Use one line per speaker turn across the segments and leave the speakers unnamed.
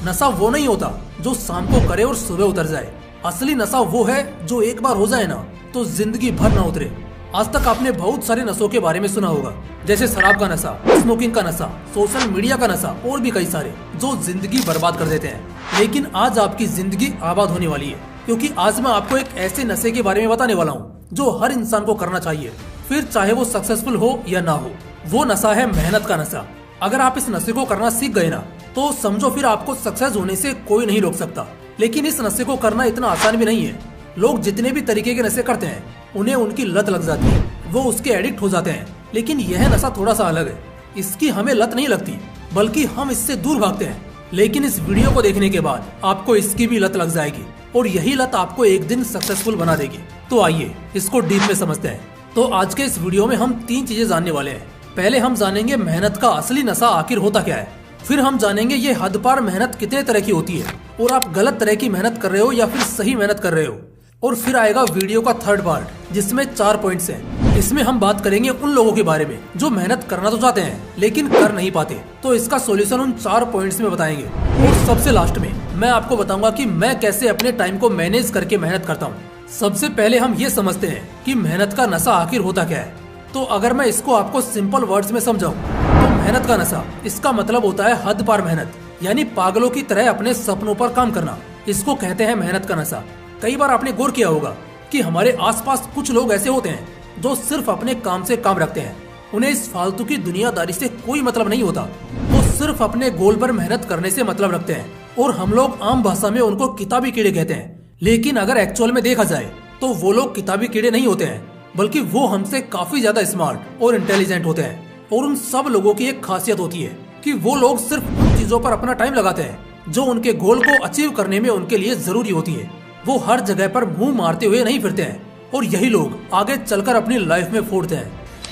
नशा वो नहीं होता जो शाम को करे और सुबह उतर जाए। असली नशा वो है जो एक बार हो जाए ना तो जिंदगी भर ना उतरे। आज तक आपने बहुत सारे नशों के बारे में सुना होगा, जैसे शराब का नशा, स्मोकिंग का नशा, सोशल मीडिया का नशा और भी कई सारे जो जिंदगी बर्बाद कर देते हैं। लेकिन आज आपकी जिंदगी आबाद होने वाली है, क्योंकि आज मैं आपको एक ऐसे नशे के बारे में बताने वाला हूँ जो हर इंसान को करना चाहिए, फिर चाहे वो सक्सेसफुल हो या ना हो। वो नशा है मेहनत का नशा। अगर आप इस नशे को करना सीख गए ना तो समझो फिर आपको सक्सेस होने से कोई नहीं रोक सकता। लेकिन इस नशे को करना इतना आसान भी नहीं है। लोग जितने भी तरीके के नशे करते हैं उन्हें उनकी लत लग जाती है, वो उसके एडिक्ट हो जाते हैं। लेकिन यह नशा थोड़ा सा अलग है। इसकी हमें लत नहीं लगती, बल्कि हम इससे दूर भागते हैं। लेकिन इस वीडियो को देखने के बाद आपको इसकी भी लत लग जाएगी और यही लत आपको एक दिन सक्सेसफुल बना देगी। तो आइए इसको डीप में समझते हैं। तो आज के इस वीडियो में हम 3 चीजें जानने वाले हैं। पहले हम जानेंगे मेहनत का असली नशा आखिर होता क्या है। फिर हम जानेंगे ये हद पार मेहनत कितने तरह की होती है और आप गलत तरह की मेहनत कर रहे हो या फिर सही मेहनत कर रहे हो। और फिर आएगा वीडियो का थर्ड पार्ट जिसमें 4 पॉइंट्स हैं। इसमें हम बात करेंगे उन लोगों के बारे में जो मेहनत करना तो चाहते हैं लेकिन कर नहीं पाते, तो इसका सॉल्यूशन उन 4 पॉइंट्स में बताएंगे। और सबसे लास्ट में मैं आपको बताऊंगा कि मैं कैसे अपने टाइम को मैनेज करके मेहनत करता हूँ। सबसे पहले हम ये समझते हैं कि मेहनत का नशा आखिर होता क्या है। तो अगर मैं इसको आपको सिंपल वर्ड्स में समझाऊं तो मेहनत का नशा, इसका मतलब होता है हद पार मेहनत, यानी पागलों की तरह अपने सपनों पर काम करना। इसको कहते हैं मेहनत का नशा। कई बार आपने गौर किया होगा कि हमारे आसपास कुछ लोग ऐसे होते हैं जो सिर्फ अपने काम से काम रखते हैं। उन्हें इस फालतू की दुनियादारी से कोई मतलब नहीं होता। वो सिर्फ अपने गोल पर मेहनत करने से मतलब रखते हैं और हम लोग आम भाषा में उनको किताबी कीड़े कहते हैं। लेकिन अगर एक्चुअल में देखा जाए तो वो लोग किताबी कीड़े नहीं होते हैं, बल्कि वो हमसे काफी ज्यादा स्मार्ट और इंटेलिजेंट होते हैं। और उन सब लोगों की एक खासियत होती है कि वो लोग सिर्फ उन चीजों पर अपना टाइम लगाते हैं जो उनके गोल को अचीव करने में उनके लिए जरूरी होती है। वो हर जगह पर मुंह मारते हुए नहीं फिरते हैं और यही लोग आगे चलकर अपनी लाइफ में फोड़ते हैं।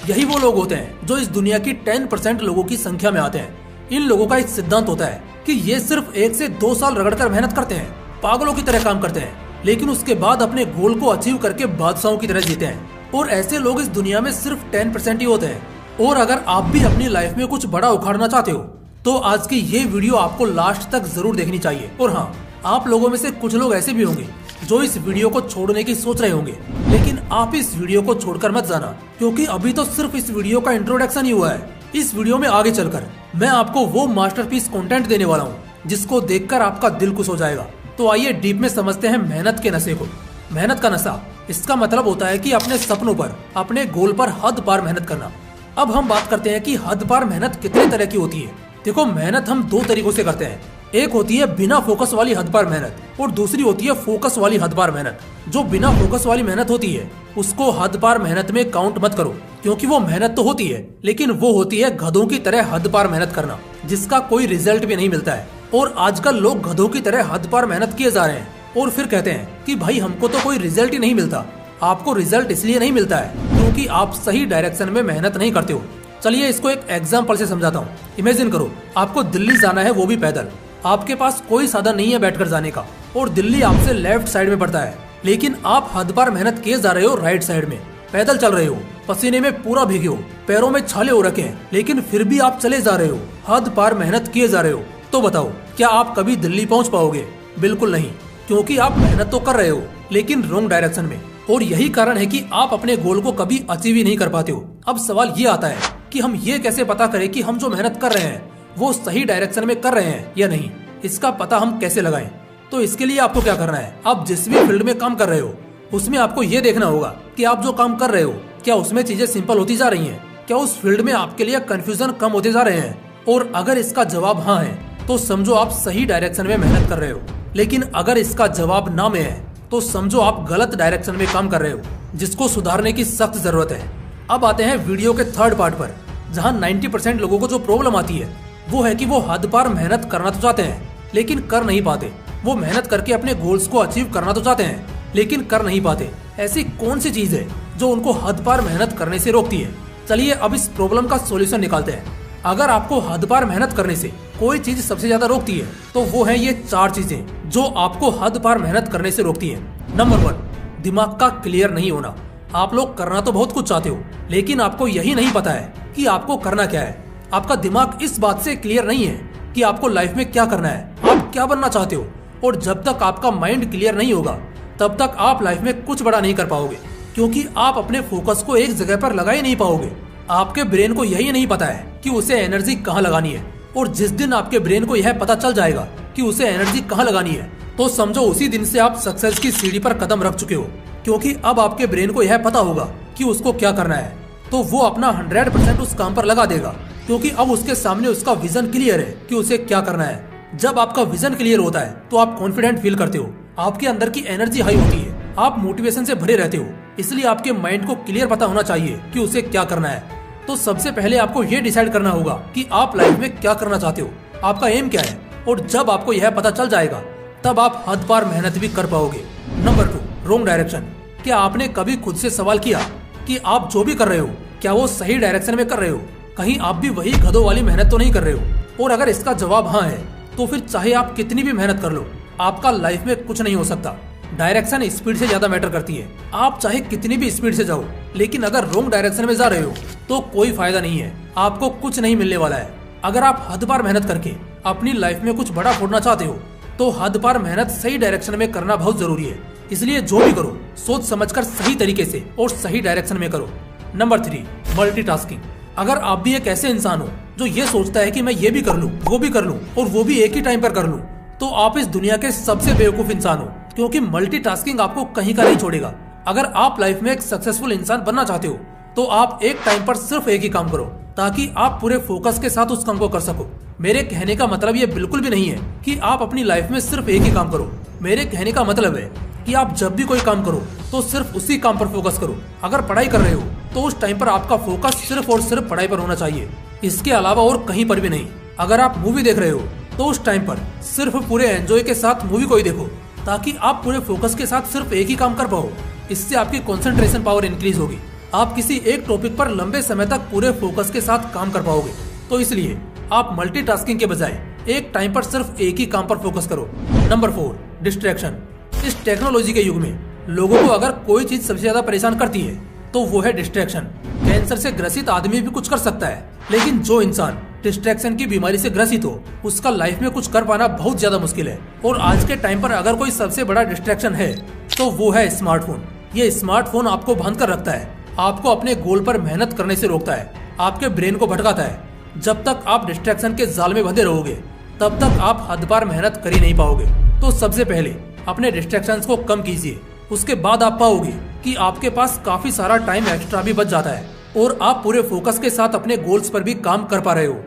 यही वो लोग होते हैं जो इस दुनिया की 10% लोगों की संख्या में आते हैं। इन लोगों का एक सिद्धांत होता है कि ये सिर्फ 1 से 2 साल रगड़कर मेहनत करते हैं, पागलों की तरह काम करते हैं, लेकिन उसके बाद अपने गोल को अचीव करके बादशाहों की तरह जीते हैं। और ऐसे लोग इस दुनिया में सिर्फ 10% ही होते हैं। और अगर आप भी अपनी लाइफ में कुछ बड़ा उखाड़ना चाहते हो तो आज की ये वीडियो आपको लास्ट तक जरूर देखनी चाहिए। और हाँ, आप लोगों में से कुछ लोग ऐसे भी होंगे जो इस वीडियो को छोड़ने की सोच रहे होंगे, लेकिन आप इस वीडियो को छोड़कर मत जाना, क्योंकि अभी तो सिर्फ इस वीडियो का इंट्रोडक्शन ही हुआ है। इस वीडियो में आगे चलकर मैं आपको वो मास्टरपीस कंटेंट देने वाला हूँ जिसको देखकर आपका दिल खुश हो जाएगा। तो आइए डीप में समझते हैं मेहनत के नशे को। मेहनत का नशा, इसका मतलब होता है कि अपने सपनों पर, अपने गोल पर हद पार मेहनत करना। अब हम बात करते हैं कि हद पार मेहनत कितने तरह की होती है। देखो, मेहनत हम 2 तरीकों से करते हैं। एक होती है बिना फोकस वाली हद पार मेहनत और दूसरी होती है फोकस वाली हद पार मेहनत। जो बिना फोकस वाली मेहनत होती है उसको हद पार मेहनत में काउंट मत करो, क्योंकि वो मेहनत तो होती है लेकिन वो होती है गधों की तरह हद पार मेहनत करना, जिसका कोई रिजल्ट भी नहीं मिलता है। और आजकल लोग गधों की तरह हद पार मेहनत किए जा रहे हैं और फिर कहते हैं कि भाई हमको तो कोई रिजल्ट ही नहीं मिलता। आपको रिजल्ट इसलिए नहीं मिलता है क्योंकि आप सही डायरेक्शन में मेहनत नहीं करते हो। चलिए इसको एक एग्जांपल से समझाता हूँ। इमेजिन करो आपको दिल्ली जाना है, वो भी पैदल। आपके पास कोई साधन नहीं है बैठकर जाने का और दिल्ली आपसे लेफ्ट साइड में पड़ता है, लेकिन आप हद पार मेहनत किए जा रहे हो राइट साइड में। पैदल चल रहे हो, पसीने में पूरा भीगे हो, पैरों में छाले हो रखे हैं, लेकिन फिर भी आप चले जा रहे हो, हद पार मेहनत किए जा रहे हो। तो बताओ, क्या आप कभी दिल्ली पहुंच पाओगे? बिल्कुल नहीं, क्योंकि आप मेहनत तो कर रहे हो लेकिन रॉन्ग डायरेक्शन में। और यही कारण है कि आप अपने गोल को कभी अचीव ही नहीं कर पाते हो। अब सवाल ये आता है कि हम ये कैसे पता करें कि हम जो मेहनत कर रहे हैं वो सही डायरेक्शन में कर रहे हैं या नहीं। इसका पता हम कैसे लगाएं? तो इसके लिए आपको क्या करना है, आप जिस भी फील्ड में काम कर रहे हो उसमें आपको ये देखना होगा कि आप जो काम कर रहे हो क्या उसमें चीजें सिंपल होती जा रही हैं, क्या उस फील्ड में आपके लिए कंफ्यूजन कम होते जा रहे हैं। और अगर इसका जवाब हाँ है तो समझो आप सही डायरेक्शन में मेहनत कर रहे हो। लेकिन अगर इसका जवाब ना में है तो समझो आप गलत डायरेक्शन में काम कर रहे हो, जिसको सुधारने की सख्त जरूरत है। अब आते हैं वीडियो के थर्ड पार्ट पर, जहां 90% लोगों को जो प्रॉब्लम आती है वो है कि वो हद पार मेहनत करना तो चाहते हैं लेकिन कर नहीं पाते। वो मेहनत करके अपने गोल्स को अचीव करना तो चाहते हैं लेकिन कर नहीं पाते। ऐसी कौन सी चीज है जो उनको हद पार मेहनत करने से रोकती है? चलिए अब इस प्रॉब्लम का सॉल्यूशन निकालते हैं। अगर आपको हद पार मेहनत करने से कोई चीज सबसे ज्यादा रोकती है तो वो है ये 4 चीजें जो आपको हद पार मेहनत करने से रोकती है। नंबर 1, दिमाग का क्लियर नहीं होना। आप लोग करना तो बहुत कुछ चाहते हो लेकिन आपको यही नहीं पता है कि आपको करना क्या है। आपका दिमाग इस बात से क्लियर नहीं है कि आपको लाइफ में क्या करना है, आप क्या बनना चाहते हो। और जब तक आपका माइंड क्लियर नहीं होगा तब तक आप लाइफ में कुछ बड़ा नहीं कर पाओगे, क्योंकि आप अपने फोकस को एक जगह पर लगा ही नहीं पाओगे। आपके ब्रेन को यही नहीं पता है कि उसे एनर्जी कहाँ लगानी है, और जिस दिन आपके ब्रेन को यह पता चल जाएगा कि उसे एनर्जी कहाँ लगानी है तो समझो उसी दिन से आप सक्सेस की सीढ़ी पर कदम रख चुके हो, क्योंकि अब आपके ब्रेन को यह पता होगा कि उसको क्या करना है, तो वो अपना 100% उस काम पर लगा देगा, क्योंकि अब उसके सामने उसका विजन क्लियर है कि उसे क्या करना है। जब आपका विजन क्लियर होता है तो आप कॉन्फिडेंट फील करते हो, आपके अंदर की एनर्जी हाई होती है, आप मोटिवेशन से भरे रहते हो। इसलिए आपके माइंड को क्लियर पता होना चाहिए कि उसे क्या करना है। तो सबसे पहले आपको ये डिसाइड करना होगा कि आप लाइफ में क्या करना चाहते हो, आपका एम क्या है। और जब आपको यह पता चल जाएगा तब आप हद पार मेहनत भी कर पाओगे। Number 2, wrong direction. क्या आपने कभी खुद से सवाल किया कि आप जो भी कर रहे हो क्या वो सही डायरेक्शन में कर रहे हो? कहीं आप भी वही गधों वाली मेहनत तो नहीं कर रहे हो? और अगर इसका जवाब हाँ है तो फिर चाहे आप कितनी भी मेहनत कर लो, आपका लाइफ में कुछ नहीं हो सकता। डायरेक्शन स्पीड से ज्यादा मैटर करती है। आप चाहे कितनी भी स्पीड से जाओ, लेकिन अगर रॉन्ग डायरेक्शन में जा रहे हो तो कोई फायदा नहीं है, आपको कुछ नहीं मिलने वाला है। अगर आप हद पार मेहनत करके अपनी लाइफ में कुछ बड़ा फोड़ना चाहते हो तो हद पार मेहनत सही डायरेक्शन में करना बहुत जरूरी है। इसलिए जो भी करो सोच समझकर सही तरीके से और सही डायरेक्शन में करो। Number 3, multitasking. अगर आप भी एक ऐसे इंसान हो जो ये सोचता है कि मैं ये भी कर लूं, वो भी कर लूं और वो भी एक ही टाइम पर कर लूं, तो आप इस दुनिया के सबसे बेवकूफ इंसान हो, क्योंकि मल्टीटास्किंग आपको कहीं का नहीं छोड़ेगा। अगर आप लाइफ में एक सक्सेसफुल इंसान बनना चाहते हो तो आप एक टाइम पर सिर्फ एक ही काम करो, ताकि आप पूरे फोकस के साथ उस काम को कर सको। मेरे कहने का मतलब ये बिल्कुल भी नहीं है कि आप अपनी लाइफ में सिर्फ एक ही काम करो। मेरे कहने का मतलब है कि आप जब भी कोई काम करो तो सिर्फ उसी काम पर फोकस करो। अगर पढ़ाई कर रहे हो तो उस टाइम पर आपका फोकस सिर्फ और सिर्फ पढ़ाई पर होना चाहिए, इसके अलावा और कहीं पर भी नहीं। अगर आप मूवी देख रहे हो तो उस टाइम पर सिर्फ पूरे एंजॉय के साथ मूवी को ही देखो, ताकि आप पूरे फोकस के साथ सिर्फ एक ही काम कर पाओ। इससे आपकी कंसंट्रेशन पावर इंक्रीज होगी, आप किसी एक टॉपिक पर लंबे समय तक पूरे फोकस के साथ काम कर पाओगे। तो इसलिए आप मल्टीटास्किंग के बजाय एक टाइम पर सिर्फ एक ही काम पर फोकस करो। Number 4, distraction. इस टेक्नोलॉजी के युग में लोगों को अगर कोई चीज सबसे ज्यादा परेशान करती है तो वो है डिस्ट्रैक्शन। कैंसर से ग्रसित आदमी भी कुछ कर सकता है, लेकिन जो इंसान डिस्ट्रैक्शन की बीमारी से ग्रसित हो उसका लाइफ में कुछ कर पाना बहुत ज्यादा मुश्किल है। और आज के टाइम पर अगर कोई सबसे बड़ा डिस्ट्रैक्शन है तो वो है स्मार्टफोन। ये स्मार्टफोन आपको बांध कर रखता है, आपको अपने गोल पर मेहनत करने से रोकता है, आपके ब्रेन को भटकाता है। जब तक आप डिस्ट्रैक्शन के जाल में बंधे रहोगे तब तक आप हद पार मेहनत कर ही नहीं पाओगे। तो सबसे पहले अपने डिस्ट्रैक्शंस को कम कीजिए, उसके बाद आप पाओगे कि आपके पास काफी सारा टाइम एक्स्ट्रा भी बच जाता है और आप पूरे फोकस के साथ अपने गोल्स पर भी काम कर पा रहे हो।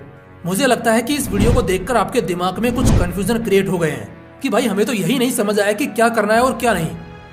मुझे लगता है कि इस वीडियो को देखकर आपके दिमाग में कुछ कंफ्यूजन क्रिएट हो गए हैं कि भाई हमें तो यही नहीं समझ आया कि क्या करना है और क्या नहीं।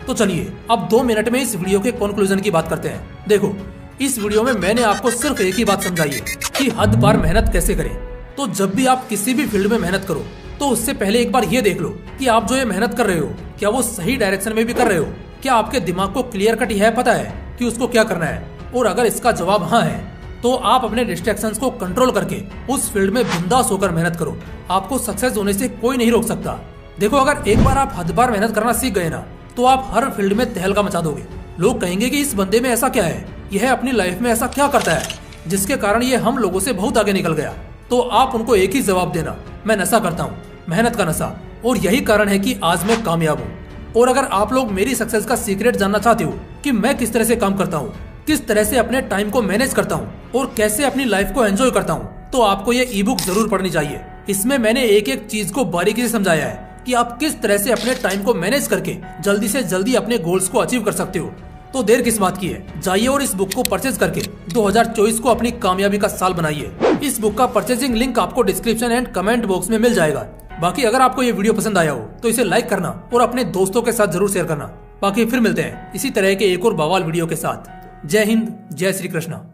तो चलिए अब 2 मिनट में इस वीडियो के कंक्लूजन की बात करते हैं। देखो, इस वीडियो में मैंने आपको सिर्फ एक ही बात समझाई है कि हद पार मेहनत कैसे करें। तो जब भी आप किसी भी फील्ड में मेहनत करो तो उससे पहले एक बार ये देख लो कि आप जो ये मेहनत कर रहे हो क्या वो सही डायरेक्शन में भी कर रहे हो। क्या आपके दिमाग को क्लियर कट यह पता है कि उसको क्या करना है? और अगर इसका जवाब हाँ है तो आप अपने डिस्ट्रैक्शंस को कंट्रोल करके उस फील्ड में बिंदास होकर मेहनत करो। आपको सक्सेस होने से कोई नहीं रोक सकता। देखो, अगर एक बार आप हद पार मेहनत करना सीख गए ना तो आप हर फील्ड में तहलका मचा दोगे। लोग कहेंगे कि इस बंदे में ऐसा क्या है, यह अपनी लाइफ में ऐसा क्या करता है जिसके कारण ये हम लोगों से बहुत आगे निकल गया। तो आप उनको एक ही जवाब देना, मैं नशा करता हूँ, मेहनत का नशा, और यही कारण है कि आज मैं कामयाब हूँ। और अगर आप लोग मेरी सक्सेस का सीक्रेट जानना चाहते हो कि मैं किस तरह से काम करता हूँ, किस तरह से अपने टाइम को मैनेज करता हूँ और कैसे अपनी लाइफ को एंजॉय करता हूँ, तो आपको ये ई बुक जरूर पढ़नी चाहिए। इसमें मैंने एक एक चीज को बारीकी से समझाया है कि आप किस तरह से अपने टाइम को मैनेज करके जल्दी से जल्दी अपने गोल्स को अचीव कर सकते हो। तो देर किस बात की है, जाइए और इस बुक को परचेज करके 2024 को अपनी कामयाबी का साल बनाइए। इस बुक का परचेजिंग लिंक आपको डिस्क्रिप्शन एंड कमेंट बॉक्स में मिल जाएगा। बाकी अगर आपको ये वीडियो पसंद आया हो तो इसे लाइक करना और अपने दोस्तों के साथ जरूर शेयर करना। बाकी फिर मिलते हैं इसी तरह के एक और बवाल वीडियो के साथ। जय हिंद, जय श्री कृष्णा।